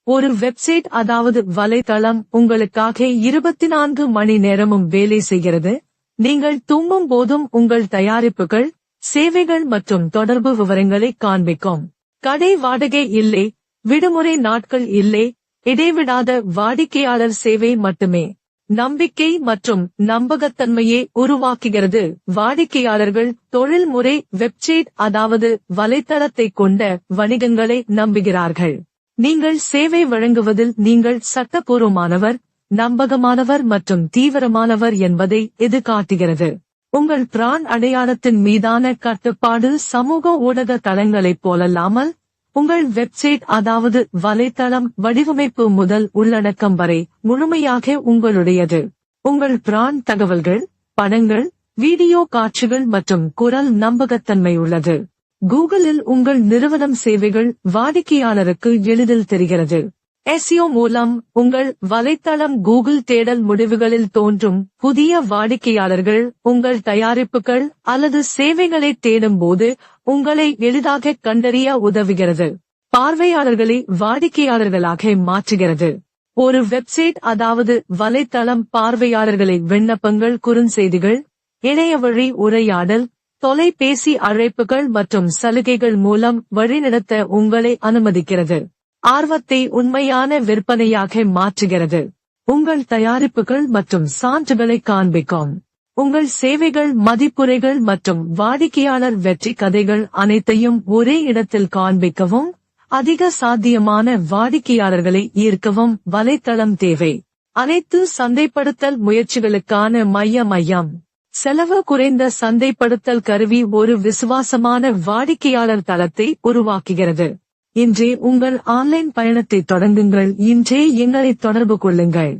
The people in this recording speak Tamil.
ஒரு வெப்சைட் அதாவது வலைத்தளம் உங்களுக்காக 24 மணி நேரமும் வேலை செய்கிறது. நீங்கள் தூங்கும் போதும் உங்கள் தயாரிப்புகள், சேவைகள் மற்றும் தொடர்பு விவரங்களை காண்பிக்கும். கடை வாடகை இல்லை, விடுமுறை நாட்கள் இல்லை, இடைவிடாத வாடிக்கையாளர் சேவை மட்டுமே. நம்பிக்கை மற்றும் நம்பகத்தன்மையை உருவாக்குகிறது. வாடிக்கையாளர்கள் தொழில்முறை வெப்சைட் அதாவது வலைத்தளத்தை கொண்ட வணிகங்களை நம்புகிறார்கள். நீங்கள் சேவை வழங்குவதில் நீங்கள் சட்டப்பூர்வமானவர், நம்பகமானவர் மற்றும் தீவிரமானவர் என்பதை இது காட்டுகிறது. உங்கள் பிராண்ட் அடையாளத்தின் மீதான கட்டுப்பாடு சமூக ஊடக தளங்களைப் போலல்லாமல், உங்கள் வெப்சைட் அதாவது வலைத்தளம் வடிவமைப்பு முதல் உள்ளடக்கம் வரை முழுமையாக உங்களுடையது. உங்கள் பிராண்ட் தகவல்கள், படங்கள், வீடியோ காட்சிகள் மற்றும் குரல் நம்பகத்தன்மை உள்ளது. கூகுளில் உங்கள் நிறுவனம் சேவைகள் வாடிக்கையாளருக்கு எளிதில் தெரிகிறது. SEO மூலம் உங்கள் வலைத்தளம் கூகுள் தேடல் முடிவுகளில் தோன்றும் புதிய வாடிக்கையாளர்கள் உங்கள் தயாரிப்புகள் அல்லது சேவைகளை தேடும்போது உங்களை எளிதாக கண்டறிய உதவுகிறது. பார்வையாளர்களை வாடிக்கையாளர்களாக மாற்றுகிறது. ஒரு வெப்சைட் அதாவது வலைத்தளம் பார்வையாளர்களை விண்ணப்பங்கள், குறுஞ்செய்திகள், இணையவழி உரையாடல், தொலைபேசி அழைப்புகள் மற்றும் சலுகைகள் மூலம் வழிநடத்த உங்களை அனுமதிக்கிறது. ஆர்வத்தை உண்மையான விற்பனையாக மாற்றுகிறது. உங்கள் தயாரிப்புகள் மற்றும் சான்றுகளை காண்பிக்கும். உங்கள் சேவைகள், மதிப்புரைகள் மற்றும் வாடிக்கையாளர் வெற்றி கதைகள் அனைத்தையும் ஒரே இடத்தில் காண்பிக்கவும், அதிக சாத்தியமான வாடிக்கையாளர்களை ஈர்க்கவும் வலைத்தளம் தேவை. அனைத்து சந்தைப்படுத்தல் முயற்சிகளுக்கான மையம். செலவு குறைந்த சந்தைப்படுத்தல் கருவி ஒரு விசுவாசமான வாடிக்கையாளர் தளத்தை உருவாக்குகிறது. இன்றே உங்கள் ஆன்லைன் பயணத்தை தொடங்குங்கள். இன்றே எங்களை தொடர்பு கொள்ளுங்கள்.